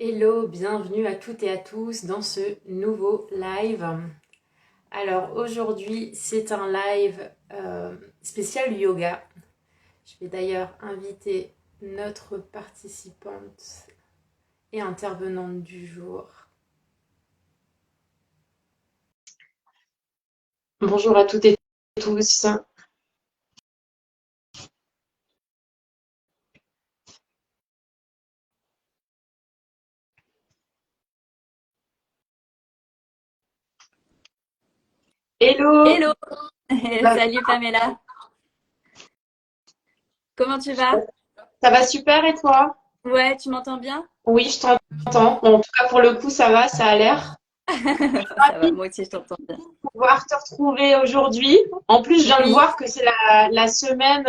Hello, bienvenue à toutes et à tous dans ce nouveau live. Alors aujourd'hui, c'est un live spécial yoga. Je vais d'ailleurs inviter notre participante et intervenante du jour. Bonjour à toutes et tous. Hello, Hello! ça, Salut Pamela, comment tu vas? ça va super et toi? Ouais, tu m'entends bien? Oui, je t'entends. Bon, en tout cas, pour le coup, ça va, ça a l'air. Ça va, Ravie moi aussi je t'entends bien. de pouvoir te retrouver aujourd'hui. En plus, je viens de Oui, voir que c'est la semaine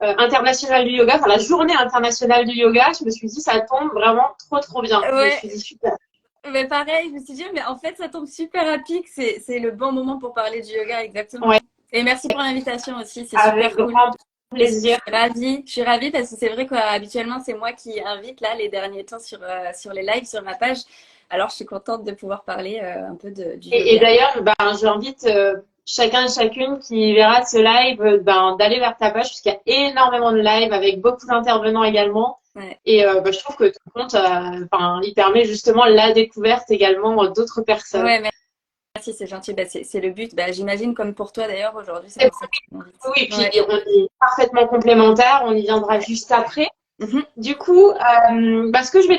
internationale du yoga, enfin la journée internationale du yoga. Je me suis dit, ça tombe vraiment trop, trop bien. Je me ouais, suis dit, super. mais pareil, je me suis dit, mais en fait ça tombe super à pic, c'est le bon moment pour parler du yoga, Ouais, exactement. Et merci pour l'invitation aussi, c'est avec super cool. grand plaisir. Je suis ravie parce que c'est vrai qu'habituellement c'est moi qui invite là les derniers temps sur les lives sur ma page. Alors je suis contente de pouvoir parler un peu du Et yoga. d'ailleurs, ben, j'invite chacun et chacune qui verra ce live ben, d'aller vers ta page, puisqu'il y a énormément de lives avec beaucoup d'intervenants également. Ouais. Et ben, je trouve que ton compte, ben, il permet justement la découverte également d'autres personnes. Ouais, merci, c'est gentil. Bah, c'est le but. Bah, j'imagine comme pour toi d'ailleurs aujourd'hui, c'est pour ça que tu m'invites. Oui, et puis Ouais. on est parfaitement complémentaires, on y viendra Ouais. juste après. Mhm. Du coup, bah, ce que je vais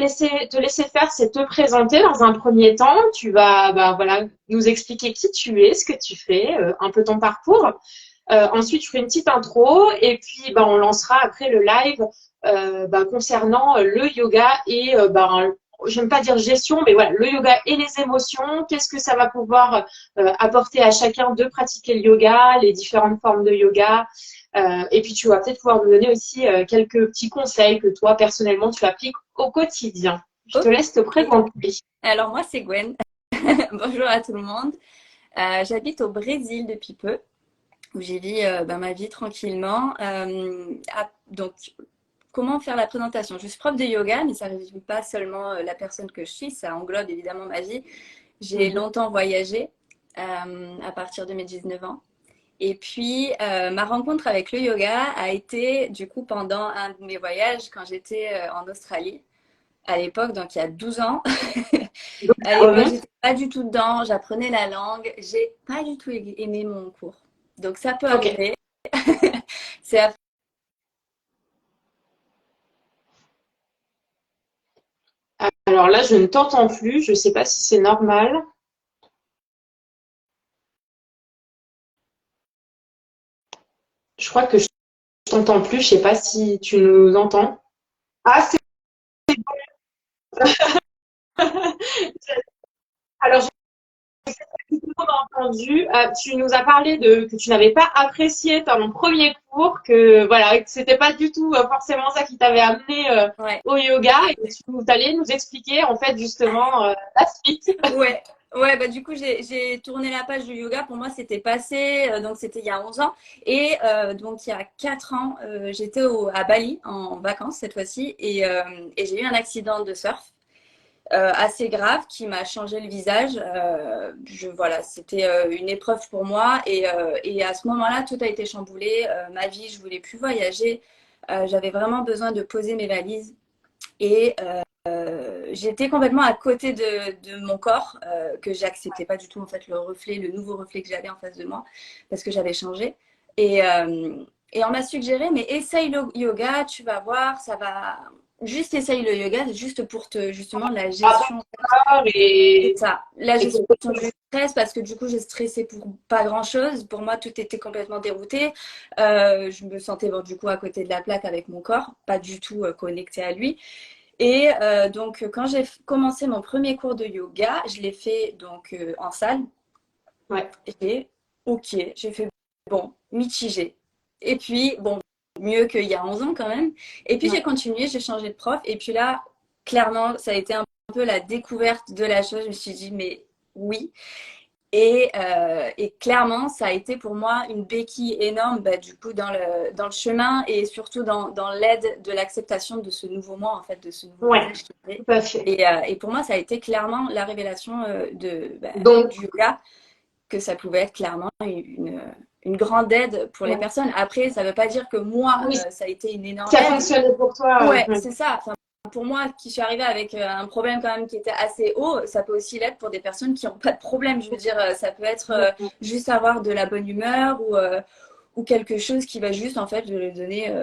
te laisser faire, c'est te présenter dans un premier temps. Tu vas bah, voilà, nous expliquer qui tu es, ce que tu fais, un peu ton parcours. Ensuite, je ferai une petite intro et puis bah, on lancera après le live bah, concernant le yoga et bah, j'aime pas dire gestion, mais voilà, le yoga et les émotions. Qu'est-ce que ça va pouvoir apporter à chacun de pratiquer le yoga, les différentes formes de yoga. Et puis tu vas peut-être pouvoir nous donner aussi quelques petits conseils que toi personnellement tu appliques au quotidien. Je te Ok. laisse te présenter. Alors moi, c'est Gwen. Bonjour à tout le monde. J'habite au Brésil depuis peu, où j'ai vécu bah, ma vie tranquillement. Donc, comment faire la présentation? Je suis prof de yoga, mais ça ne résume pas seulement la personne que je suis, ça englobe évidemment ma vie. J'ai Mhm. longtemps voyagé à partir de mes 19 ans. Et puis, ma rencontre avec le yoga a été du coup pendant un de mes voyages quand j'étais en Australie à l'époque, donc il y a 12 ans. Donc À ça l'époque, remonte. j'étais pas du tout dedans, j'apprenais la langue, j'ai pas du tout aimé mon cours. Donc ça peut Ok. arriver. C'est Alors là, je ne t'entends plus. Je ne sais pas si c'est normal. Je crois que je t'entends plus. Je sais pas si tu nous entends. Ah, c'est alors j'ai tout entendu. Tu nous as parlé de que tu n'avais pas apprécié ton premier cours, que voilà, que c'était pas du tout forcément ça qui t'avait amené ouais, au yoga et tu allais nous expliquer en fait justement la suite. ouais. Ouais, bah du coup, j'ai tourné la page du yoga. Pour moi, c'était passé, donc c'était il y a 11 ans. Et donc, il y a 4 ans, j'étais à Bali en vacances cette fois-ci et j'ai eu un accident de surf. Assez grave qui m'a changé le visage. Voilà, c'était une épreuve pour moi et à ce moment-là, tout a été chamboulé. Ma vie, je voulais plus voyager. J'avais vraiment besoin de poser mes valises et j'étais complètement à côté de mon corps que j'acceptais pas du tout en fait le reflet, le nouveau reflet que j'avais en face de moi parce que j'avais changé et on m'a suggéré mais essaye le yoga, tu vas voir, ça va. Juste essaye le yoga, juste pour te justement la gestion. D'accord, C'est ça, la et gestion du stress parce que du coup j'ai stressé pour pas grand-chose. Pour moi tout était complètement dérouté. Je me sentais bon, du coup à côté de la plaque avec mon corps, pas du tout connecté à lui. Et donc, quand j'ai commencé mon premier cours de yoga, je l'ai fait donc en salle. ouais. Et ok, j'ai fait bon, mitigé. Et puis, bon, mieux qu'il y a 11 ans quand même. Et puis, j'ai Ouais. continué, j'ai changé de prof. Et puis là, clairement, ça a été un peu la découverte de la chose. Je me suis dit, mais oui. Et clairement, ça a été pour moi une béquille énorme, du coup, dans le chemin et surtout dans l'aide de l'acceptation de ce nouveau moi, en fait, de ce nouveau Ouais, visage qui est. tout à fait. Et pour moi, ça a été clairement la révélation Donc, du yoga, que ça pouvait être clairement une grande aide pour les ouais. personnes. Après, ça ne veut pas dire que moi, Oui, ça a été une énorme ça a aide. fonctionné pour toi. Ouais, c'est ça. Enfin, pour moi, qui suis arrivée avec un problème quand même qui était assez haut, ça peut aussi l'être pour des personnes qui n'ont pas de problème. Je veux dire, ça peut être juste avoir de la bonne humeur ou quelque chose qui va juste, en fait, lui donner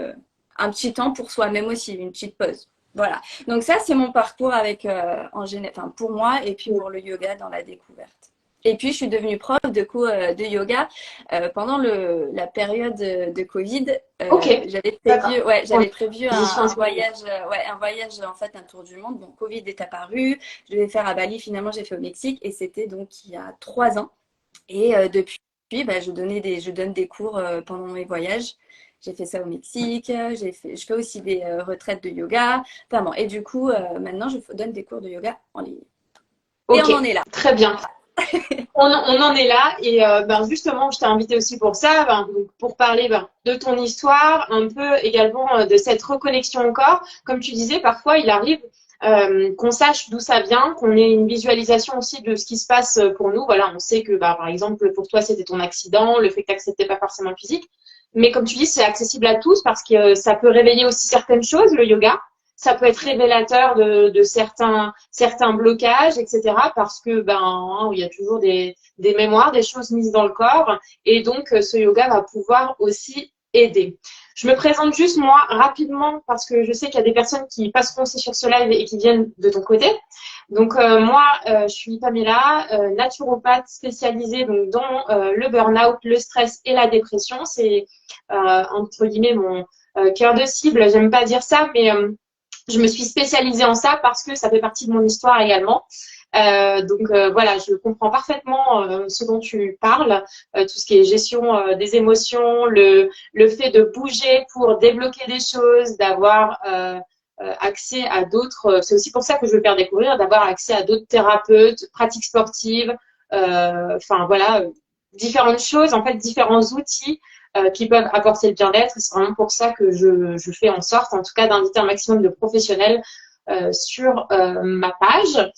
un petit temps pour soi-même aussi, une petite pause. Voilà. Donc ça, c'est mon parcours avec, enfin, pour moi et puis pour le yoga dans la découverte. Et puis, je suis devenue prof de yoga pendant la période de Covid. Ok, d'accord. J'avais prévu Transition un assez bien. voyage, un voyage, en fait, un tour du monde. Bon, Covid est apparu. Je devais faire à Bali. Finalement, j'ai fait au Mexique et c'était donc il y a 3 ans. Et depuis, je donne des cours pendant mes voyages. J'ai fait ça au Mexique. Je fais aussi des retraites de yoga. Enfin bon, et du coup, maintenant, je donne des cours de yoga en ligne. Et Ok, on en est là. très bien. On en est là et justement, je t'ai invité aussi pour ça, donc pour parler de ton histoire, un peu également de cette reconnexion au corps. Comme tu disais, parfois il arrive qu'on sache d'où ça vient, qu'on ait une visualisation aussi de ce qui se passe pour nous. Voilà, on sait que par exemple pour toi c'était ton accident, le fait que tu n'acceptais pas forcément le physique. Mais comme tu dis, c'est accessible à tous parce que ça peut réveiller aussi certaines choses, le yoga. Ça peut être révélateur de certains blocages, etc. Parce que il y a toujours des mémoires, des choses mises dans le corps, et donc ce yoga va pouvoir aussi aider. Je me présente juste moi rapidement parce que je sais qu'il y a des personnes qui passeront aussi sur ce live et qui viennent de ton côté. Donc moi, je suis Pamela, naturopathe spécialisée donc dans le burn-out, le stress et la dépression. C'est entre guillemets mon cœur de cible. J'aime pas dire ça, mais je me suis spécialisée en ça parce que ça fait partie de mon histoire également. Voilà, je comprends parfaitement ce dont tu parles, tout ce qui est gestion des émotions, le fait de bouger pour débloquer des choses, d'avoir accès à d'autres. C'est aussi pour ça que je veux faire découvrir, d'avoir accès à d'autres thérapeutes, pratiques sportives, enfin voilà, différentes choses, en fait, différents outils qui peuvent apporter le bien-être. C'est vraiment pour ça que je fais en sorte, en tout cas, d'inviter un maximum de professionnels sur ma page.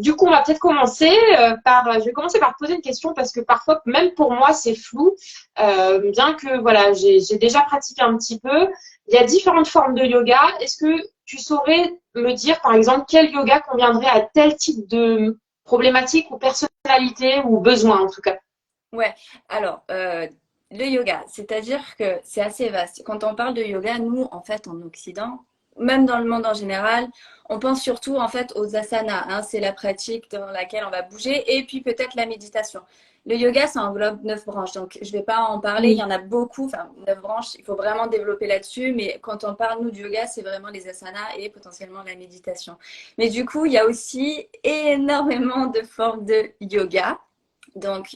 Du coup, on va peut-être commencer je vais commencer par poser une question parce que parfois, même pour moi, c'est flou. Bien que voilà, j'ai déjà pratiqué un petit peu. Il y a différentes formes de yoga. Est-ce que tu saurais me dire, par exemple, quel yoga conviendrait à tel type de problématique ou personnalité ou besoin en tout cas? Ouais, alors, le yoga, c'est-à-dire que c'est assez vaste. Quand on parle de yoga, nous, en fait, en Occident, même dans le monde en général, on pense surtout, en fait, aux asanas, hein. C'est la pratique dans laquelle on va bouger et puis peut-être la méditation. Le yoga, ça englobe 9 branches. Donc, je ne vais pas en parler. Il y Oui. en a beaucoup. Enfin, 9 branches, il faut vraiment développer là-dessus. Mais quand on parle, nous, du yoga, c'est vraiment les asanas et potentiellement la méditation. Mais du coup, il y a aussi énormément de formes de yoga. Donc,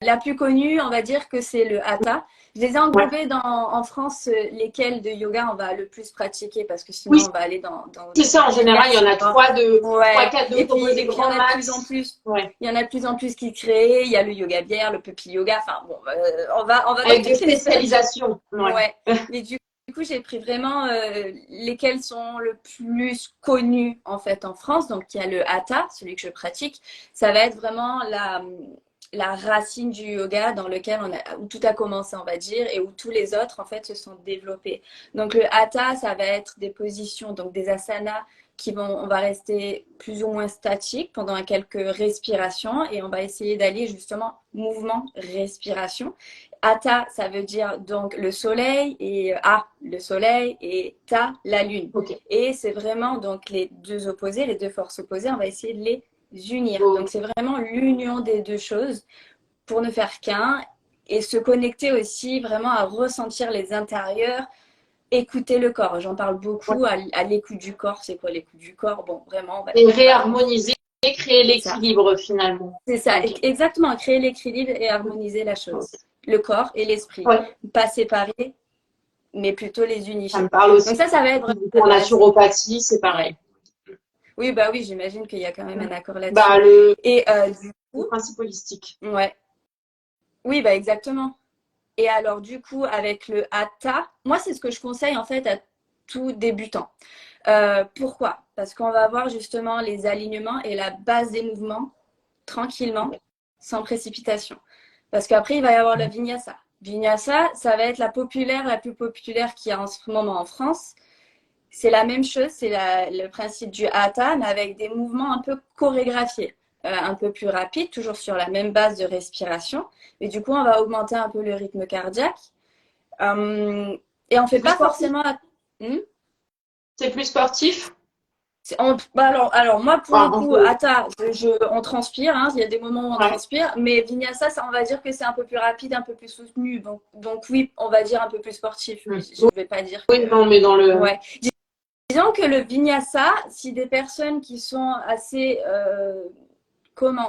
la plus connue, on va dire que c'est le hatha. Je les ai Ouais. englobés en France, lesquels de yoga on va le plus pratiquer parce que Oui, sinon on va aller dans c'est ça. En général, il y en a diverses. trois, Ouais. quatre de Et puis, proposer et des puis il y en grands a de plus en max. plus. Ouais. Il y en a de plus en plus qui créent. Il y a le yoga bière, le puppy yoga. Enfin bon, on va dans Avec des toutes les sortes. spécialisations. Ouais. Ouais. Mais du coup, j'ai pris vraiment lesquels sont le plus connus en fait en France. Donc il y a le hatha, celui que je pratique. Ça va être vraiment la racine du yoga dans lequel où tout a commencé, on va dire, et où tous les autres, en fait, se sont développés. Donc, le hatha, ça va être des positions, donc des asanas on va rester plus ou moins statique pendant quelques respirations et on va essayer d'aller justement mouvement, respiration. Hatha, ça veut dire donc le soleil et le soleil et ta, la lune. Ok. Et c'est vraiment donc les deux opposés, les deux forces opposées, on va essayer de les unir. Donc, c'est vraiment l'union des deux choses pour ne faire qu'un et se connecter aussi vraiment à ressentir les intérieurs, écouter le corps. J'en parle Ouais. beaucoup à l'écoute du corps. C'est quoi l'écoute du corps? Bon, vraiment, Et réharmoniser, créer c'est ça. l'équilibre finalement. C'est ça, Ok. exactement. Créer l'équilibre et harmoniser la chose. Le corps et l'esprit. Ouais. Pas séparer, mais plutôt les Ça me unifier. parle aussi. Donc ça va être vraiment Du coup, la en base. naturopathie, c'est pareil. Oui, bah oui, j'imagine qu'il y a quand même un accord là-dessus. Bah, le, Et le principe holistique. Ouais. Oui, bah exactement. Et alors, du coup, avec le hatha, moi, c'est ce que je conseille en fait à tout débutant. Pourquoi? Parce qu'on va voir justement les alignements et la base des mouvements tranquillement, sans précipitation. Parce qu'après, il va y avoir le vinyasa. Vinyasa, ça va être la plus populaire qu'il y a en ce moment en France. C'est la même chose, c'est le principe du hatha, mais avec des mouvements un peu chorégraphiés, un peu plus rapides, toujours sur la même base de respiration. Et du coup, on va augmenter un peu le rythme cardiaque. Et on ne fait pas forcément... C'est plus sportif? Alors, moi, pour Enfin, le coup, hatha, on transpire, hein, il y a des moments où on transpire, mais vinyasa, ça, on va dire que c'est un peu plus rapide, un peu plus soutenu. Donc oui, on va dire un peu plus sportif. Je ne vais pas dire que... Oui, non, mais dans le... Ouais. Disons que le vinyasa, si des personnes qui sont assez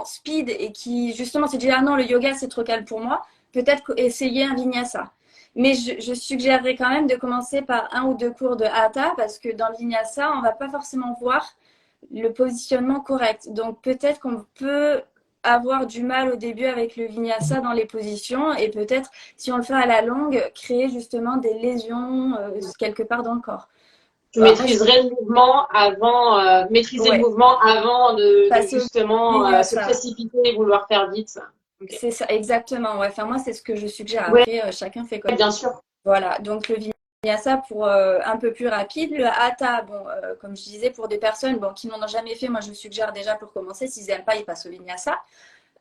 speed et qui justement se disent ah non, le yoga c'est trop calme pour moi, peut-être essayer un vinyasa. Mais je suggérerais quand même de commencer par 1 ou 2 cours de hatha parce que dans le vinyasa, on ne va pas forcément voir le positionnement correct. Donc peut-être qu'on peut avoir du mal au début avec le vinyasa dans les positions et peut-être si on le fait à la longue, créer justement des lésions quelque part dans le corps. Tu maîtriserais le mouvement avant, maîtriser le mouvement avant de justement se précipiter et vouloir faire vite. Okay. C'est ça, exactement. Ouais. Enfin, moi, c'est ce que je suggère. Après, chacun fait comme bien sûr. Voilà, donc le vinyasa pour un peu plus rapide. Le hatha, bon, comme je disais, pour des personnes qui n'en ont jamais fait, moi, je suggère déjà pour commencer. S'ils n'aiment pas, ils passent au vinyasa.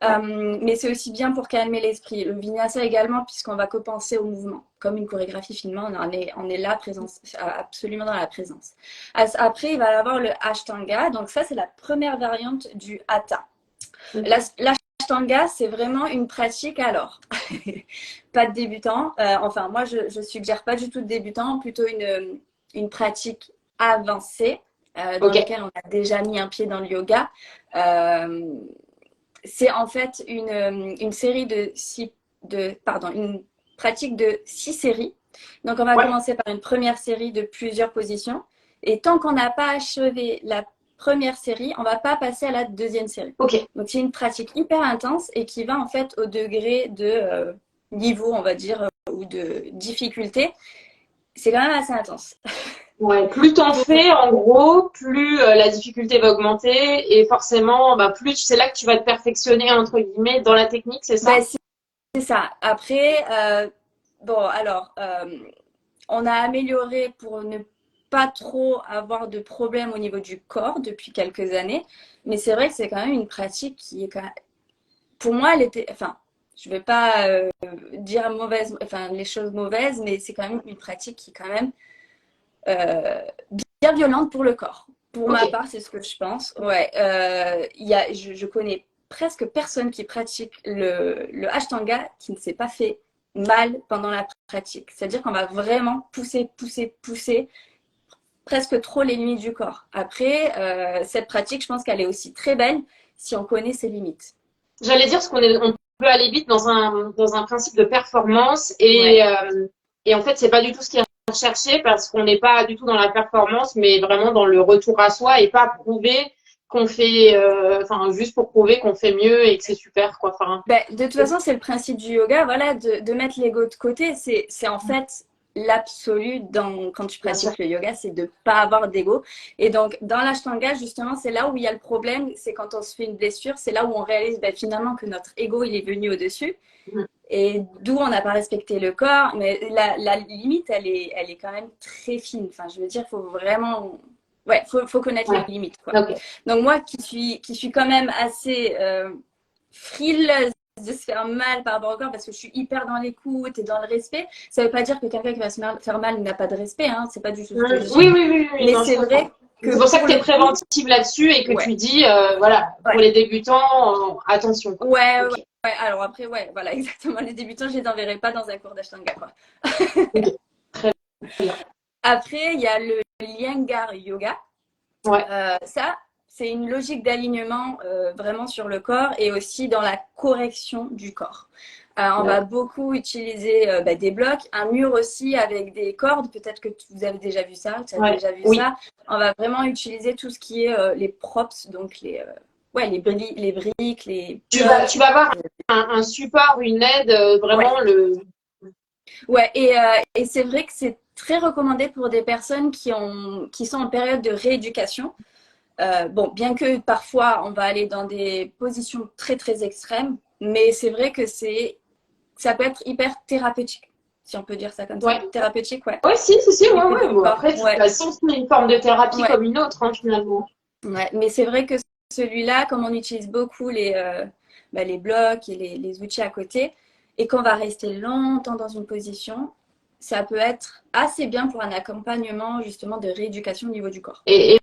Mais c'est aussi bien pour calmer l'esprit. Le vinyasa également, puisqu'on va que penser au mouvement. Comme une chorégraphie finalement, on est là, absolument dans la présence. Après, il va y avoir le ashtanga. Donc ça, c'est la première variante du hatha. L'ashtanga, c'est vraiment une pratique alors. Pas de débutant. Enfin, moi, je suggère pas du tout de débutant, plutôt une pratique avancée dans laquelle on a déjà mis un pied dans le yoga. C'est en fait une série une pratique de 6 séries. Donc, on va commencer par une première série de plusieurs positions. Et tant qu'on n'a pas achevé la première série, on ne va pas passer à la deuxième série. Donc, c'est une pratique hyper intense et qui va en fait au degré de niveau, on va dire, ou de difficulté. C'est quand même assez intense. Ouais, plus t'en fais, en gros, plus la difficulté va augmenter et forcément, plus c'est là que tu vas te perfectionner entre guillemets dans la technique, c'est ça? C'est ça. Après, on a amélioré pour ne pas trop avoir de problèmes au niveau du corps depuis quelques années, mais c'est vrai que c'est quand même une pratique qui est quand même... Pour moi, elle était, enfin, je vais pas dire les choses mauvaises, mais c'est quand même une pratique qui est quand même bien violente pour le corps. Pour ma part, c'est ce que je pense. Ouais, je connais presque personne qui pratique le ashtanga qui ne s'est pas fait mal pendant la pratique. C'est-à-dire qu'on va vraiment pousser presque trop les limites du corps. Après, cette pratique, je pense qu'elle est aussi très belle si on connaît ses limites. J'allais dire on peut aller vite dans un principe de performance et en fait, c'est pas du tout ce qui est recherché parce qu'on n'est pas du tout dans la performance, mais vraiment dans le retour à soi et pas prouver qu'on fait, juste pour prouver qu'on fait mieux et que c'est super, quoi. De toute façon, c'est le principe du yoga, voilà, de mettre l'ego de côté. C'est en fait l'absolu quand tu pratiques le yoga, c'est de pas avoir d'ego. Et donc, dans l'ashtanga, justement, c'est là où il y a le problème, c'est quand on se fait une blessure, c'est là où on réalise finalement que notre ego, il est venu au-dessus. Et d'où on n'a pas respecté le corps. Mais la limite, elle est quand même très fine. Enfin, je veux dire, il faut vraiment... Ouais, faut connaître les limites, quoi. Donc, moi, qui suis quand même assez frileuse de se faire mal par rapport au corps parce que je suis hyper dans l'écoute et dans le respect, ça veut pas dire que quelqu'un qui va se faire mal n'a pas de respect, hein. C'est pas du tout ce que je dis. Oui. Mais c'est vrai que c'est pour ça que tu es préventive là-dessus et que tu dis, pour les débutants, attention. Quoi. Ouais. Alors après, voilà, exactement. Les débutants, je les enverrai pas dans un cours d'ashtanga, quoi. Très bien. Après, il y a le Iyengar Yoga. Ça, c'est une logique d'alignement vraiment sur le corps et aussi dans la correction du corps. On va beaucoup utiliser des blocs, un mur aussi avec des cordes. Peut-être que vous avez déjà vu ça, tu as déjà vu ça. On va vraiment utiliser tout ce qui est les props, donc ouais, les briques, les Tu blocs. vas avoir un support, une aide, Ouais, vraiment le. ouais. Et c'est vrai que c'est très recommandé pour des personnes qui sont en période de rééducation. Bon, bien que parfois on va aller dans des positions très très extrêmes, mais c'est vrai que ça peut être hyper thérapeutique, si on peut dire ça comme ça. Ouais. Thérapeutique, ouais, Ouais, si, au ouais, niveau ouais. du Bon, corps. après, de toute Ouais, façon, c'est une forme de thérapie ouais, comme une autre, hein, finalement. ouais. Mais c'est vrai que celui-là, comme on utilise beaucoup les blocs et les outils à côté, et qu'on va rester longtemps dans une position, ça peut être assez bien pour un accompagnement justement de rééducation au niveau du corps. Et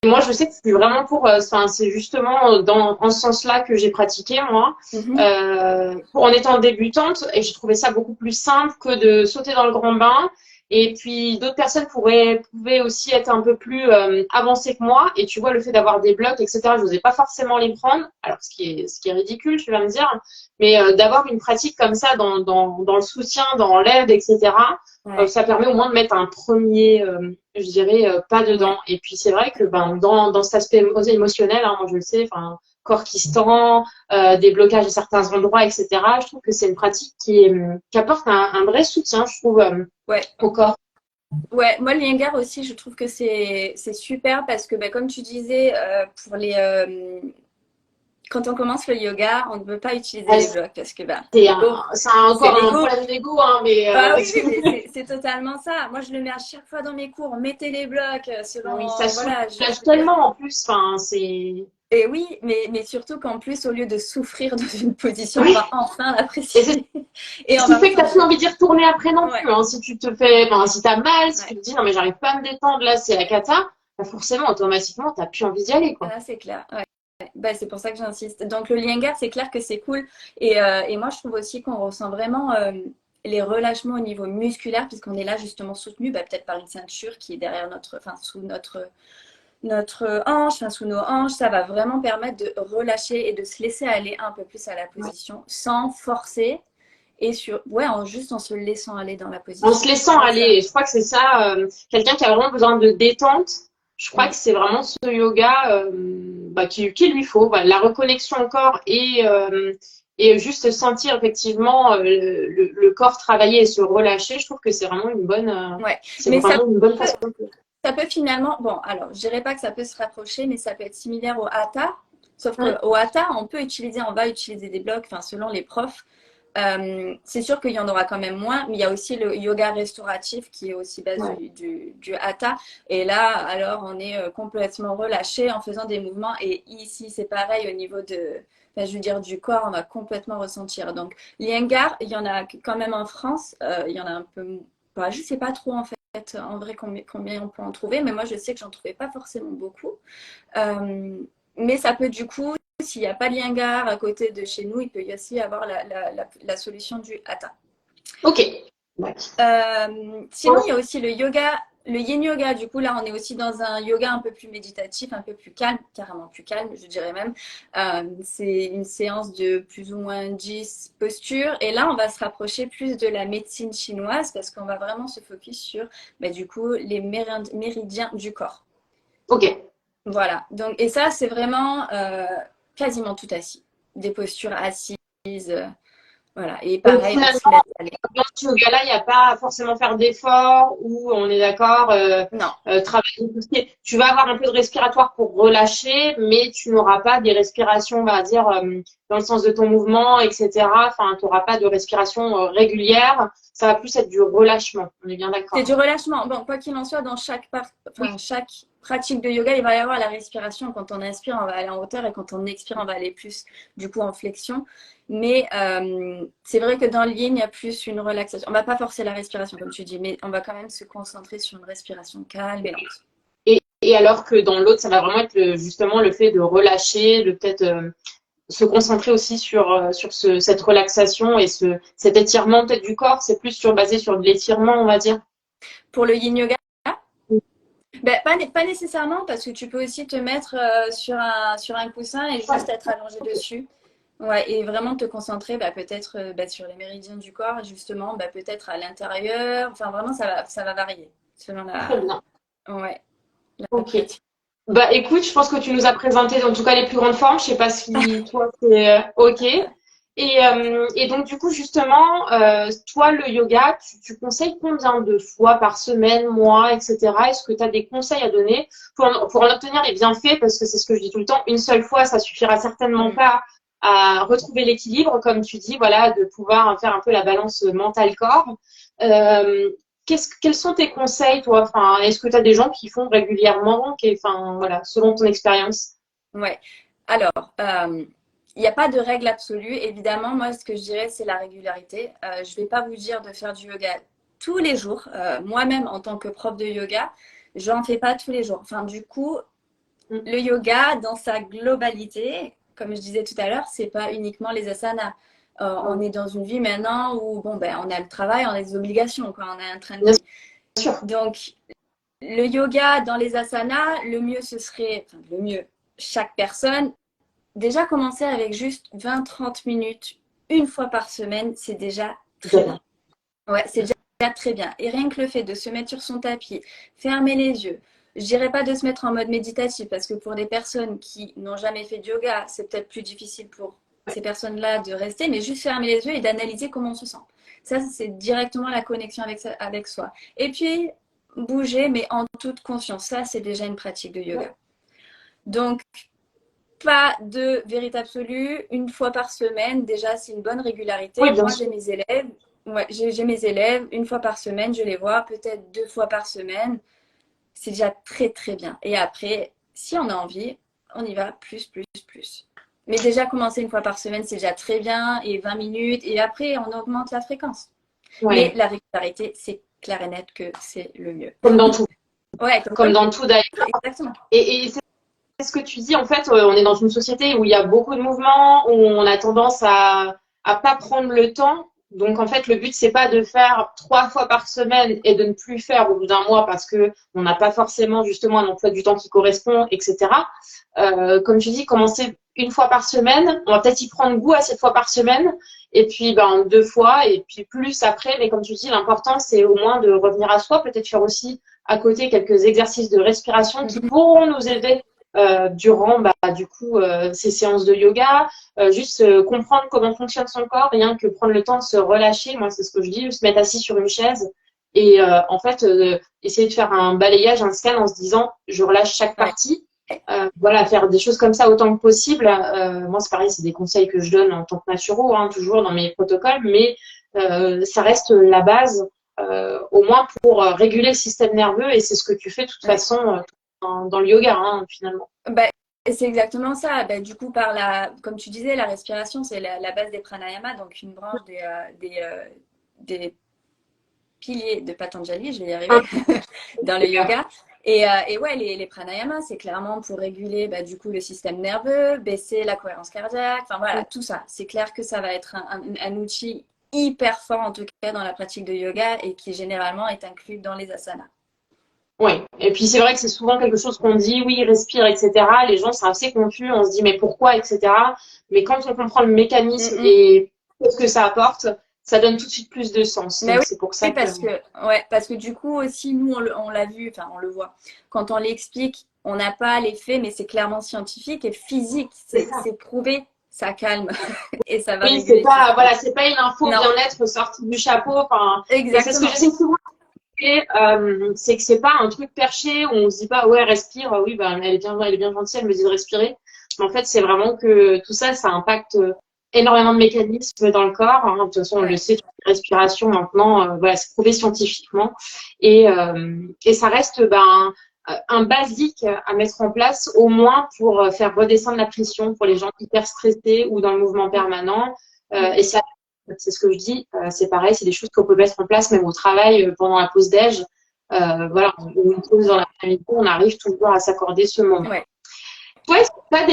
moi, je sais que c'est vraiment pour, enfin, c'est justement en ce sens-là que j'ai pratiqué, moi, Mhm. en étant débutante, et j'ai trouvé ça beaucoup plus simple que de sauter dans le grand bain. Et puis, d'autres personnes pouvaient aussi être un peu plus avancées que moi. Et tu vois, le fait d'avoir des blocs, etc., je n'osais pas forcément les prendre. Alors, ce qui est ridicule, tu vas me dire, mais d'avoir une pratique comme ça dans le soutien, dans l'aide, etc., Ouais, ça permet au moins de mettre un premier, je dirais, pas dedans. ouais. Et puis c'est vrai que ben, dans cet aspect émotionnel, hein, moi je le sais, enfin, corps qui se tend, des blocages à certains endroits, etc., je trouve que c'est une pratique qui apporte un vrai soutien, je trouve, Ouais, au corps. ouais, moi le Iyengar aussi, je trouve que c'est super parce que bah, comme tu disais, pour quand on commence le yoga, on ne veut pas utiliser Ouais, les blocs parce que bah, c'est l'ego, c'est encore un l'ego. problème d'ego, hein, mais Ah oui, oui, mais c'est totalement ça. Moi, je le mets à chaque fois dans mes cours. Mettez les blocs oui, ça selon, voilà, je soulage veux dire. tellement en plus, enfin, c'est. Et oui, mais surtout qu'en plus, au lieu de souffrir dans une position, on Oui, va enfin et c'est l'apprécier et ce on qui va fait que t'as plus ressentir. envie d'y retourner après non Ouais, plus. Hein. Si tu te fais, enfin, si t'as mal, si tu ouais. te dis non mais j'arrive pas à me détendre, là c'est la cata, bah forcément automatiquement t'as plus envie d'y aller quoi. Ah, c'est clair. Ouais. Bah, c'est pour ça que j'insiste. Donc le Iyengar, c'est clair que c'est cool. Et moi, je trouve aussi qu'on ressent vraiment les relâchements au niveau musculaire, puisqu'on est là justement soutenu, bah, peut-être par une ceinture qui est derrière enfin sous notre hanche, enfin sous nos hanches. Ça va vraiment permettre de relâcher et de se laisser aller un peu plus à la Ouais. position sans forcer et ouais, juste en se laissant aller dans la En position. se laissant Moi, aller, ça. et je crois que c'est ça, quelqu'un qui a vraiment besoin de détente, je crois Mm. que c'est vraiment ce yoga bah, qui lui faut, voilà, la reconnexion au corps et juste sentir effectivement le corps travailler et se relâcher, je trouve que c'est vraiment Ouais. c'est Mais vraiment une bonne peut, façon. ça peut finalement, bon, alors, je dirais pas que ça peut se rapprocher, mais ça peut être similaire au hatha. Sauf Ouais, qu'au hatha, on va utiliser des blocs, enfin, selon les profs. C'est sûr qu'il y en aura quand même moins, mais il y a aussi le yoga restauratif qui est aussi base ouais. du hatha. Et là, alors, on est complètement relâché en faisant des mouvements. Et ici, c'est pareil au niveau enfin, je veux dire, du corps, on va complètement ressentir. Donc, l'iyengar, il y en a quand même en France. Il y en a un peu, bah, je sais pas trop en fait. En vrai, combien on peut en trouver, mais moi je sais que j'en trouvais pas forcément beaucoup. Euh, mais ça peut du coup, s'il n'y a pas de lingard à côté de chez nous, il peut y aussi avoir la solution du hatha. Ok. Ouais. Sinon, il y a aussi le yoga, le yin yoga. Du coup, là, on est aussi dans un yoga un peu plus méditatif, un peu plus calme, carrément plus calme, je dirais même. C'est une séance de plus ou moins 10 postures. Et là, on va se rapprocher plus de la médecine chinoise parce qu'on va vraiment se focus sur, bah, du coup, les méridiens du corps. Ok. Voilà. Donc, et ça, c'est vraiment quasiment tout assis. Des postures assises. Voilà. Et Donc pareil, on finalement, se laisse aller. dans ce yoga-là, il n'y a pas forcément faire d'efforts où on est d'accord, Non. travailler tout ce qui est. Tu vas avoir un peu de respiratoire pour relâcher, mais tu n'auras pas des respirations, on va dire, dans le sens de ton mouvement, etc. Enfin, tu n'auras pas de respiration régulière. Ça va plus être du relâchement. On est bien C'est d'accord. du relâchement. Bon, quoi qu'il en soit, dans Oui, chaque pratique de yoga, il va y avoir la respiration. Quand on inspire, on va aller en hauteur et quand on expire, on va aller plus du coup en flexion. Mais c'est vrai que dans le yin, il y a plus une relaxation. On va pas forcer la respiration, comme tu dis, mais on va quand même se concentrer sur une respiration calme et lente. et alors que dans l'autre, ça va vraiment être justement le fait de relâcher, de peut-être se concentrer aussi sur cette relaxation et cet étirement peut-être du corps. C'est plus basé sur de l'étirement, on va dire. Pour le yin yoga, ben, pas nécessairement, parce que tu peux aussi te mettre sur un coussin et juste être allongé dessus. Ouais, et vraiment te concentrer peut-être sur les méridiens du corps, justement, peut-être à l'intérieur. Enfin, vraiment, ça va varier selon Très bien. ouais, la Ok. pratique. Bah écoute, je pense que tu nous as présenté en tout cas les plus grandes formes. Je sais pas si toi c'est OK. Et donc du coup justement, toi le yoga, tu conseilles combien de fois par semaine, mois, etc. Est-ce que tu as des conseils à donner pour en obtenir les bienfaits? Parce que c'est ce que je dis tout le temps, une seule fois, ça suffira certainement Mm. pas à retrouver l'équilibre, comme tu dis, voilà, de pouvoir faire un peu la balance mental-corps. Euh, quels sont tes conseils, toi? Enfin, est-ce que tu as des gens qui font régulièrement, enfin, voilà, selon ton expérience? Ouais. Alors, il n'y a pas de règle absolue. Évidemment, moi, ce que je dirais, c'est la régularité. Je ne vais pas vous dire de faire du yoga tous les jours. Moi-même, en tant que prof de yoga, je n'en fais pas tous les jours. Enfin, du coup, Mm. le yoga, dans sa globalité, comme je disais tout à l'heure, c'est pas uniquement les asanas. On Ouais, est dans une vie maintenant où, bon, ben, on a le travail, on a des obligations, quoi, on a un train de bien vie. sûr. Donc, le yoga dans les asanas, le mieux, ce serait, enfin, le mieux, chaque personne, déjà commencer avec juste 20-30 minutes, une fois par semaine, c'est déjà très bien. Ouais, c'est déjà très bien. Et rien que le fait de se mettre sur son tapis, fermer les yeux, je dirais pas de se mettre en mode méditatif parce que pour des personnes qui n'ont jamais fait de yoga, c'est peut-être plus difficile pour ces personnes-là de rester, mais juste fermer les yeux et d'analyser comment on se sent. Ça, c'est directement la connexion avec soi. Et puis, bouger, mais en toute conscience. Ça, c'est déjà une pratique de yoga. Donc, pas de vérité absolue, une fois par semaine, déjà c'est une bonne Oui, régularité. bien Moi sûr. j'ai mes élèves, ouais, j'ai mes élèves, une fois par semaine, je les vois, peut-être 2 fois par semaine. C'est déjà très très bien. Et après, si on a envie, on y va plus, plus, plus. Mais déjà commencer une fois par semaine, c'est déjà très bien, et 20 minutes, et après on augmente la fréquence. Mais Ouais, la régularité, c'est clair et net que c'est le mieux. comme dans tout. Ouais, Comme dans tout d'ailleurs. exactement. Et c'est ce que tu dis, en fait, on est dans une société où il y a beaucoup de mouvements, où on a tendance à pas prendre le temps. Donc, en fait, le but, c'est pas de faire 3 fois par semaine et de ne plus faire au bout d'un mois parce que on n'a pas forcément justement un emploi du temps qui correspond, etc. Comme tu dis, commencer une fois par semaine, on va peut-être y prendre goût à cette fois par semaine, et puis ben 2 fois, et puis plus après. Mais comme tu dis, l'important, c'est au moins de revenir à soi, peut-être faire aussi à côté quelques exercices de respiration qui Mhm. pourront nous aider durant bah, du coup ces séances de yoga, juste comprendre comment fonctionne son corps, rien que prendre le temps de se relâcher. Moi, c'est ce que je dis, se mettre assis sur une chaise et en fait essayer de faire un balayage, un scan en se disant je relâche chaque Ouais. partie. Voilà, faire des choses comme ça autant que possible. Moi, c'est pareil, c'est des conseils que je donne en tant que naturo, hein, toujours dans mes protocoles, mais ça reste la base, au moins pour réguler le système nerveux, et c'est ce que tu fais de toute Ouais. façon dans le yoga, hein, finalement. Bah, c'est exactement ça. Bah, du coup, comme tu disais, la respiration, c'est la base des pranayamas, donc une branche des piliers de Patanjali, je vais y arriver, dans le yoga. Et ouais, les pranayamas, c'est clairement pour réguler bah, du coup le système nerveux, baisser la cohérence cardiaque, enfin voilà, tout ça. C'est clair que ça va être un outil hyper fort, en tout cas dans la pratique de yoga, et qui généralement est inclus dans les asanas. Oui, et puis c'est vrai que c'est souvent quelque chose qu'on dit, oui, respire, etc. Les gens sont assez confus, on se dit, mais pourquoi, etc. Mais quand on comprend le Mm mécanisme -mm. et ce que ça apporte, ça donne tout de suite plus de sens. Mais Donc oui, c'est pour ça oui, que… parce que du coup aussi, nous, on l'a vu, enfin, on le voit. Quand on l'explique, on n'a pas l'effet, mais c'est clairement scientifique et physique. C'est ça. C'est prouvé, ça calme et ça va Oui, c'est réguler le pas, système. voilà, c'est pas une info Non, bien-être sortie du chapeau. Enfin, et c'est ce que exactement. j'essaie souvent c'est que c'est pas un truc perché où on se dit pas ouais respire, oui bah elle est bien gentille, elle me dit de respirer. Mais en fait c'est vraiment que tout ça, ça impacte énormément de mécanismes dans le corps, hein. De toute façon on le Ouais, sait, toute la respiration maintenant, voilà c'est prouvé scientifiquement et ça reste ben un basique à mettre en place au moins pour faire redescendre la pression pour les gens hyper stressés ou dans le mouvement permanent. Et c'est ce que je dis, c'est pareil, c'est des choses qu'on peut mettre en place même au travail pendant la pause déj. Voilà, ou une pause dans l'après-midi, on arrive toujours à s'accorder ce moment. ouais. Toi, est-ce que tu as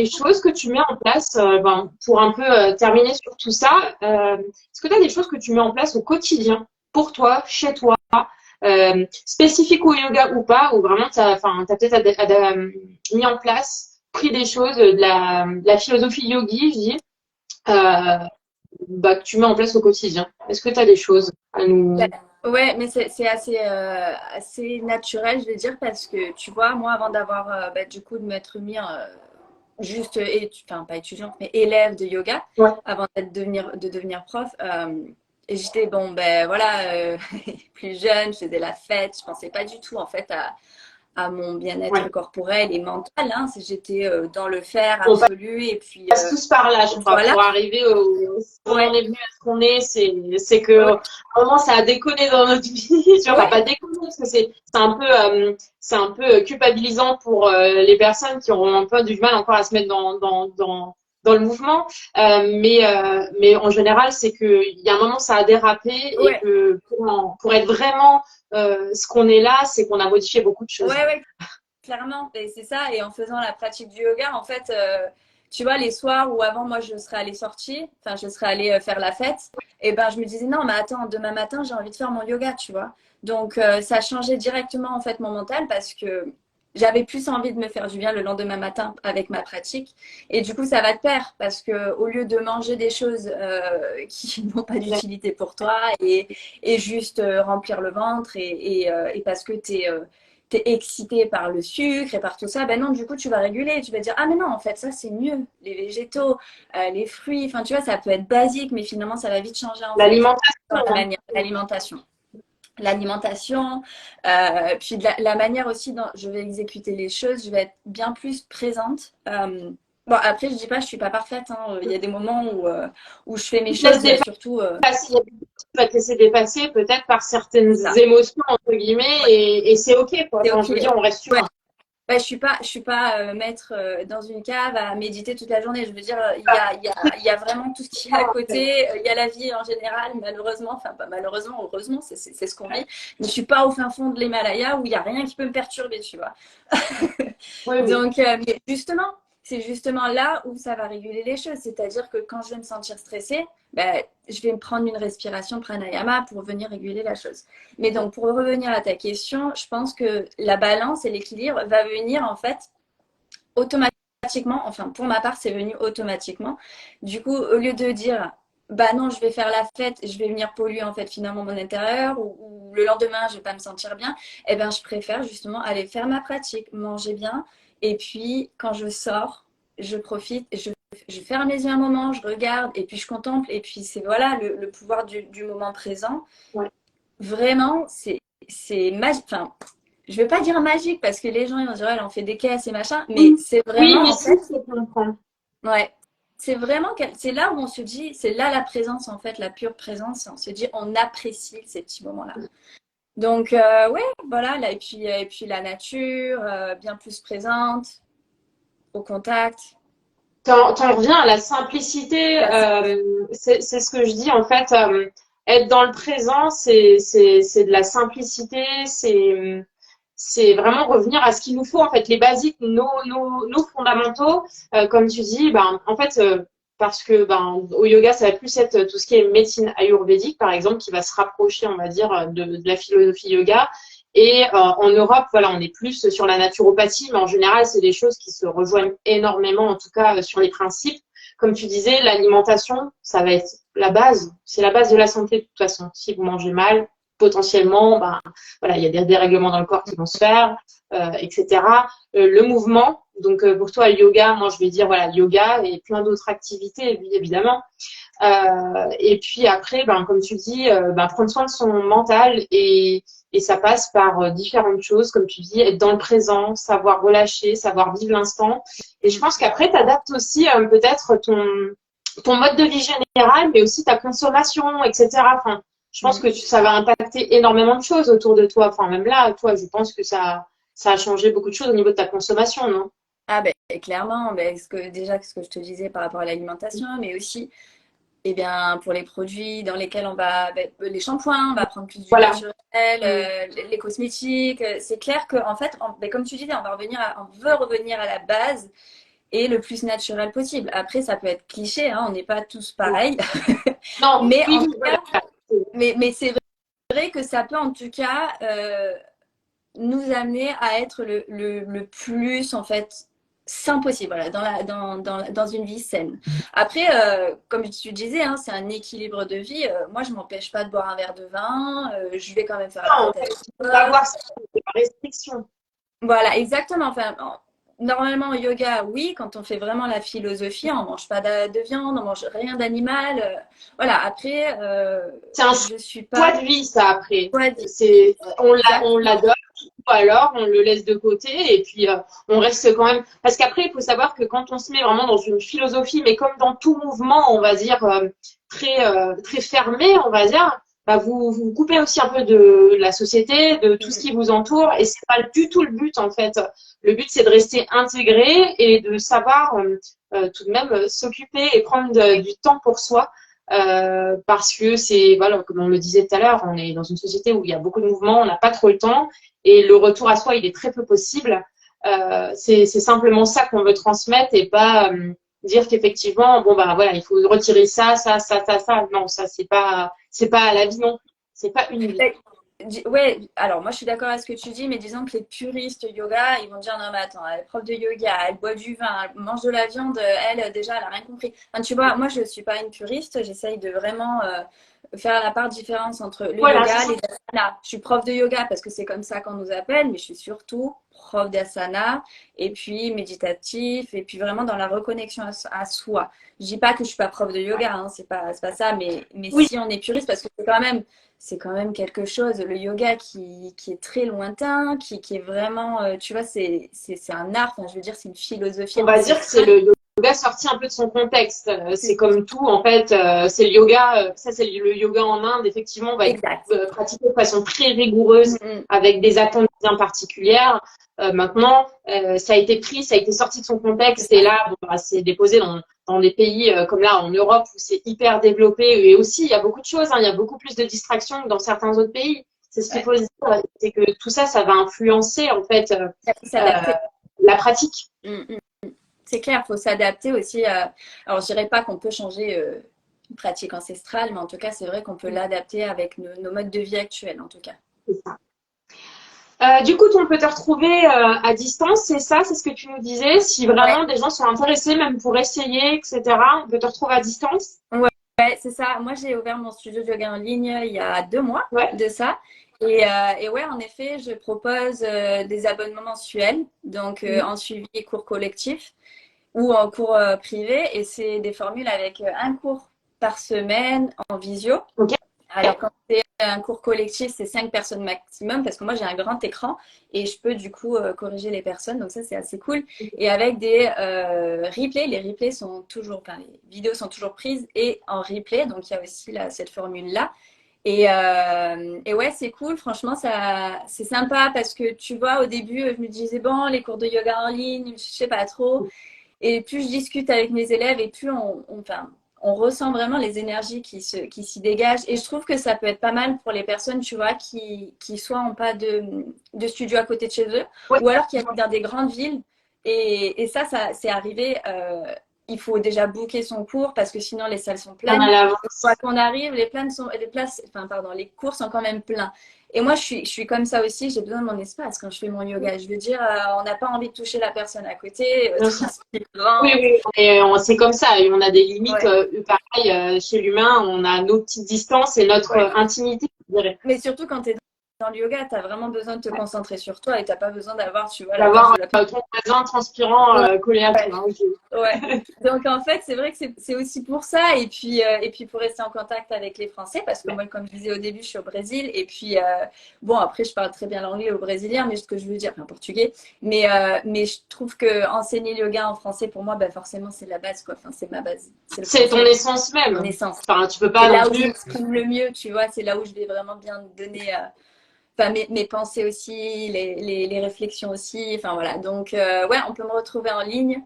des choses que tu mets en place ben, pour un peu terminer sur tout ça? Est-ce que tu as des choses que tu mets en place au quotidien pour toi, chez toi, spécifiques au yoga ou pas, ou vraiment tu as, peut-être mis en place, pris des choses de la philosophie yogi, je dis, euh, bah, que tu mets en place au quotidien? Est-ce que tu as des choses à Bah, nous… Ouais, mais c'est assez, assez naturel, je vais dire, parce que tu vois, moi, avant d'avoir, du coup, de m'être mis juste, enfin, pas étudiante, mais élève de yoga, Ouais. avant de devenir prof, et j'étais, bon, ben voilà, plus jeune, je faisais la fête, je pensais pas du tout, en fait, à mon bien-être Ouais. corporel et mental, hein. J'étais dans le faire On absolu, et puis, passe tous par là, je crois, voilà, pour arriver au si on en ouais, est venu à ce qu'on est, c'est ouais, que à un moment ça a déconné dans notre vie, tu vois, enfin ouais, pas déconné parce que c'est un peu culpabilisant pour les personnes qui auront un peu du mal encore à se mettre dans le mouvement, mais en général c'est que il y a un moment ça a dérapé et ouais, que pour être vraiment ce qu'on est là, c'est qu'on a modifié beaucoup de choses. ouais, ouais. Clairement, et c'est ça. Et en faisant la pratique du yoga, en fait, tu vois, les soirs où avant, moi, je serais allée sortir, enfin, je serais allée faire la fête, et ben, je me disais, non, mais attends, demain matin, j'ai envie de faire mon yoga, tu vois. Donc, ça changeait directement, en fait, mon mental parce que j'avais plus envie de me faire du bien le lendemain matin avec ma pratique. Et du coup, ça va de pair parce que au lieu de manger des choses qui n'ont pas d'utilité pour toi et juste remplir le ventre et parce que tu es t'es excité par le sucre et par tout ça, ben non, du coup, tu vas réguler. Tu vas dire, ah, mais non, en fait, ça, c'est mieux. Les végétaux, les fruits, enfin, tu vois, ça peut être basique, mais finalement, ça va vite changer, en fait, dans L'alimentation, la hein. manière, l'alimentation. L'alimentation, puis de la manière aussi dont je vais exécuter les choses, je vais être bien plus présente. Bon, après, je dis pas, je suis pas parfaite, hein. Il y a des moments où je fais mes Tu te laisses choses, surtout, dépasser, il y a des choses qui vont te laisser dépasser peut-être par certaines c'est ça. émotions, entre guillemets, Ouais, et c'est OK, quoi. c'est Enfin, OK. je veux dire, on reste Ouais. humain. Bah, je suis pas maître dans une cave à méditer toute la journée. Je veux dire, il y a vraiment tout ce qui est à côté. Il y a la vie en général, malheureusement, enfin pas malheureusement, heureusement, c'est ce qu'on vit. Mais je suis pas au fin fond de l'Himalaya où il y a rien qui peut me perturber, tu vois. Oui, oui. Donc, mais justement, c'est justement là où ça va réguler les choses. C'est-à-dire que quand je vais me sentir stressée, ben, je vais me prendre une respiration pranayama pour venir réguler la chose. Mais donc, pour revenir à ta question, je pense que la balance et l'équilibre va venir en fait automatiquement. Enfin, pour ma part, c'est venu automatiquement. Du coup, au lieu de dire bah non, je vais faire la fête, je vais venir polluer en fait finalement mon intérieur ou le lendemain je vais pas me sentir bien, eh ben je préfère justement aller faire ma pratique, manger bien et puis quand je sors, je profite, je ferme les yeux un moment, je regarde et puis je contemple et puis c'est voilà le pouvoir du moment présent. Ouais. Vraiment, c'est magique. Enfin, je vais pas dire magique parce que les gens ils vont dire elle en fait des caisses et machin, mais Oui, c'est oui, vraiment mais en si, fait je comprends. ouais. C'est vraiment, c'est là où on se dit, c'est là la présence en fait, la pure présence. Et on se dit, on apprécie ces petits moments-là. Donc, ouais, voilà. Là, et puis la nature, bien plus présente, au contact. T'en reviens à la simplicité. La- C'est ce que je dis en fait. Être dans le présent, c'est de la simplicité. C'est vraiment revenir à ce qu'il nous faut en fait, les basiques, nos fondamentaux. Comme tu dis, ben en fait, parce que ben au yoga, ça va plus être tout ce qui est médecine ayurvédique par exemple, qui va se rapprocher, on va dire, de la philosophie yoga. Et en Europe, voilà, on est plus sur la naturopathie, mais en général, c'est des choses qui se rejoignent énormément, en tout cas sur les principes. Comme tu disais, l'alimentation, ça va être la base. C'est la base de la santé de toute façon. Si vous mangez mal, potentiellement, ben voilà, il y a des dérèglements dans le corps qui vont se faire, etc. Le mouvement, donc pour toi, le yoga, moi je vais dire voilà, yoga et plein d'autres activités, évidemment. Et puis après, ben, comme tu dis, ben, prendre soin de son mental et ça passe par différentes choses, comme tu dis, être dans le présent, savoir relâcher, savoir vivre l'instant. Et je pense qu'après, tu adaptes aussi peut-être ton mode de vie général, mais aussi ta consommation, etc. Enfin, je pense que ça va impacter énormément de choses autour de toi. Enfin, même là, toi, je pense que ça a changé beaucoup de choses au niveau de ta consommation, non? Ah ben clairement, ben, déjà ce que je te disais par rapport à l'alimentation, mais aussi eh bien, pour les produits dans lesquels on va, ben, les shampoings, on va prendre plus du Voilà. naturel, Mm. les cosmétiques. C'est clair que en fait, ben, comme tu disais, on veut revenir à la base et le plus naturel possible. Après, ça peut être cliché, hein, on n'est pas tous pareils, Non, mais oui, en oui, tout voilà. cas, mais c'est vrai que ça peut en tout cas nous amener à être le plus en fait c'est impossible, voilà, dans une vie saine. Après, comme tu disais, hein, c'est un équilibre de vie. Moi, je m'empêche pas de boire un verre de vin. Je vais quand même faire la Non, fête avec on mes va avoir potes. ça, c'est la restriction. Voilà, exactement. Enfin, normalement, au yoga, oui, quand on fait vraiment la philosophie, on mange pas de viande, on mange rien d'animal. Voilà, après, C'est un je suis choix pas de vie, ça, après. quoi dire. C'est, on Exactement. l'adopte, ou alors on le laisse de côté, et puis on reste quand même. Parce qu'après, il faut savoir que quand on se met vraiment dans une philosophie, mais comme dans tout mouvement, on va dire, très fermé, on va dire, bah vous coupez aussi un peu de la société, de tout ce Mm, qui vous entoure, et c'est pas du tout le but, en fait. Le but, c'est de rester intégré et de savoir tout de même s'occuper et prendre du temps pour soi. Parce que c'est, voilà, comme on le disait tout à l'heure, on est dans une société où il y a beaucoup de mouvements, on n'a pas trop le temps et le retour à soi, il est très peu possible. C'est simplement ça qu'on veut transmettre et pas dire qu'effectivement, bon, bah voilà, il faut retirer ça, ça, ça, ça, ça. Non, ça, c'est pas la vie non plus. C'est pas une vie. mm. Ouais, alors moi je suis d'accord avec ce que tu dis, mais disons que les puristes yoga, ils vont dire non mais attends, elle est prof de yoga, elle boit du vin, elle mange de la viande, elle déjà elle a rien compris. Enfin, tu vois, moi je suis pas une puriste, j'essaye de vraiment faire la part différence entre le Voilà, c'est yoga, ça. les asanas. Je suis prof de yoga parce que c'est comme ça qu'on nous appelle, mais je suis surtout prof d'asana et puis méditatif et puis vraiment dans la reconnexion à soi. Je dis pas que je suis pas prof de yoga, hein, c'est pas ça, mais Oui, si on est puriste parce que c'est quand même quelque chose, le yoga qui est très lointain, qui est vraiment, tu vois, c'est un art, enfin, je veux dire, c'est une philosophie on va dire que c'est ancestrale. le yoga sorti un peu de son contexte. C'est C'est comme tout, en fait, c'est le yoga, ça c'est le yoga en Inde, effectivement, va être exact. pratiqué de façon très rigoureuse, Mm, mm. avec des attentes bien particulières. Maintenant, ça a été pris, ça a été sorti de son C'est contexte, et ça. là, bon, bah, c'est déposé dans des pays comme là, en Europe, où c'est hyper développé, et aussi, il y a beaucoup de choses, hein, il y a beaucoup plus de distractions que dans certains autres pays. C'est ce qu'il Ouais. faut se dire, c'est que tout ça, ça va influencer, en fait, Il faut euh, s'adapter. la pratique. Mm, mm. C'est clair, il faut s'adapter aussi. Alors, je dirais pas qu'on peut changer une pratique ancestrale, mais en tout cas, c'est vrai qu'on peut l'adapter avec nos modes de vie actuels, en tout cas. C'est ça. Du coup, on peut te retrouver à distance, c'est ça, c'est ce que tu nous disais. Si Ouais, vraiment des gens sont intéressés, même pour essayer, etc., on peut te retrouver à distance. ouais, ouais, c'est ça. Moi, j'ai ouvert mon studio de yoga en ligne il y a 2 mois Ouais, de ça. Et ouais, en effet, je propose des abonnements mensuels, donc en suivi et cours collectifs ou en cours privé. Et c'est des formules avec un cours par semaine en visio. ok. Alors, quand c'est un cours collectif, c'est 5 personnes maximum parce que moi, j'ai un grand écran et je peux du coup corriger les personnes. Donc, ça, c'est assez cool. Et avec des replays, les replays sont toujours, enfin, les vidéos sont toujours prises et en replay. Donc, il y a aussi cette formule-là. Et ouais, c'est cool. Franchement, ça, c'est sympa parce que tu vois, au début, je me disais, bon, les cours de yoga en ligne, je sais pas trop. Et plus je discute avec mes élèves et plus enfin, on ressent vraiment les énergies qui s'y dégagent. Et je trouve que ça peut être pas mal pour les personnes, tu vois, qui soit n'ont pas de studio à côté de chez eux Ouais, ou alors qui habitent dans des grandes villes. Et ça c'est arrivé. Il faut déjà booker son cours parce que sinon les salles sont bien à pleines. Une fois l'avance. qu'on arrive, les places, enfin pardon, les cours sont quand même pleins. Et moi, je suis comme ça aussi. J'ai besoin de mon espace quand je fais mon yoga. Je veux dire, on n'a pas envie de toucher la personne à côté, Bien sûr. Oui, transpirante. oui, c'est comme ça. Et on a des limites, Ouais, pareil, chez l'humain, on a nos petites distances et notre ouais. intimité, je dirais. Mais surtout quand tu es dans le yoga, tu as vraiment besoin de te concentrer sur toi et tu n'as pas besoin d'avoir, tu vois, la tâche D'avoir de la personne. ton voisin transpirant collé à Ouais. toi. Hein, ok. Ouais. Donc en fait, c'est vrai que c'est aussi pour ça et puis pour rester en contact avec les Français parce que Ouais. moi, comme je disais au début, je suis au Brésil et puis bon après, je parle très bien l'anglais au brésilien, mais ce que je veux dire, enfin portugais, mais je trouve que enseigner le yoga en français pour moi, ben forcément c'est la base quoi. Enfin c'est ma base, c'est le C'est ton français, essence mon même. essence. Enfin, tu peux C'est pas non là où je plus. m'exprime le mieux, tu vois, c'est là où je vais vraiment bien donner. Enfin, mes pensées aussi, les réflexions aussi. Enfin, voilà. Donc, ouais, on peut me retrouver en ligne,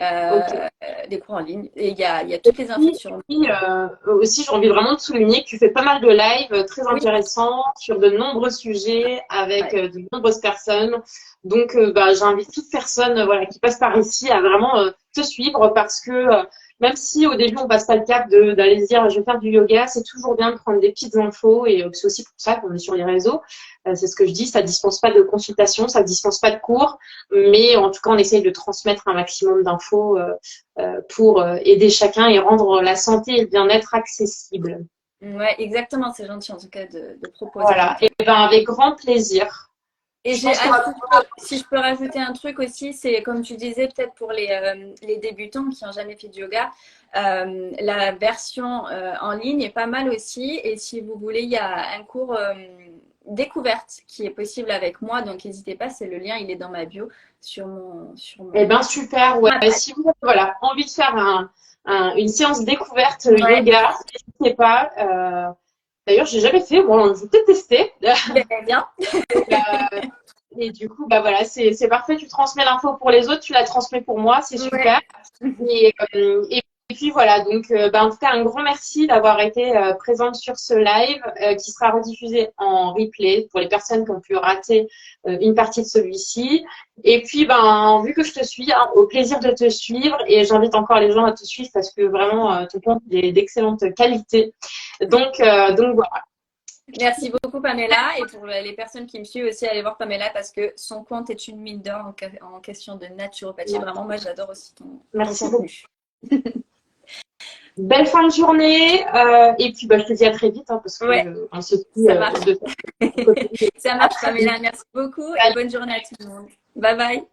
Ok. des cours en ligne. Et il y a toutes les infos Puis, sur moi. aussi, j'ai envie vraiment de souligner que tu fais pas mal de lives très Oui, intéressants sur de nombreux sujets avec ouais. de nombreuses personnes. Donc, bah, j'invite toute personne voilà, qui passe par ici à vraiment te suivre parce que même si au début on passe pas le cap d'aller se dire je vais faire du yoga, c'est toujours bien de prendre des petites infos et c'est aussi pour ça qu'on est sur les réseaux. C'est ce que je dis, ça dispense pas de consultation, ça dispense pas de cours, mais en tout cas on essaye de transmettre un maximum d'infos pour aider chacun et rendre la santé et le bien-être accessible. Ouais, exactement, c'est gentil en tout cas de proposer. Voilà, et ben avec grand plaisir. Et Je pense qu'on va si je peux rajouter un truc aussi, c'est comme tu disais, peut-être pour les débutants qui n'ont jamais fait de yoga, la version en ligne est pas mal aussi. Et si vous voulez, il y a un cours découverte qui est possible avec moi, donc n'hésitez pas, c'est le lien, il est dans ma bio sur mon. Eh ben super, ouais. Si vous avez voilà, envie de faire une séance découverte yoga, n'hésitez pas. D'ailleurs, j'ai jamais fait. Bon, je vais peut-être tester. Bien. Et du coup, bah voilà, c'est parfait. Tu transmets l'info pour les autres, tu la transmets pour moi, c'est super. Et puis voilà, donc bah, en tout cas, un grand merci d'avoir été présente sur ce live qui sera rediffusé en replay pour les personnes qui ont pu rater une partie de celui-ci. Et puis, ben, vu que je te suis, hein, au plaisir de te suivre et j'invite encore les gens à te suivre parce que vraiment, ton compte est d'excellente qualité. Donc voilà. Merci beaucoup Pamela et pour les personnes qui me suivent aussi, allez voir Pamela parce que son compte est une mine d'or en question de naturopathie. Vraiment, moi j'adore aussi Merci beaucoup. Belle fin de journée et puis bah, je te dis à très vite hein, parce que on se dit ça marche. Ça marche Pamela, merci beaucoup et bonne journée à tout le monde. Bye bye.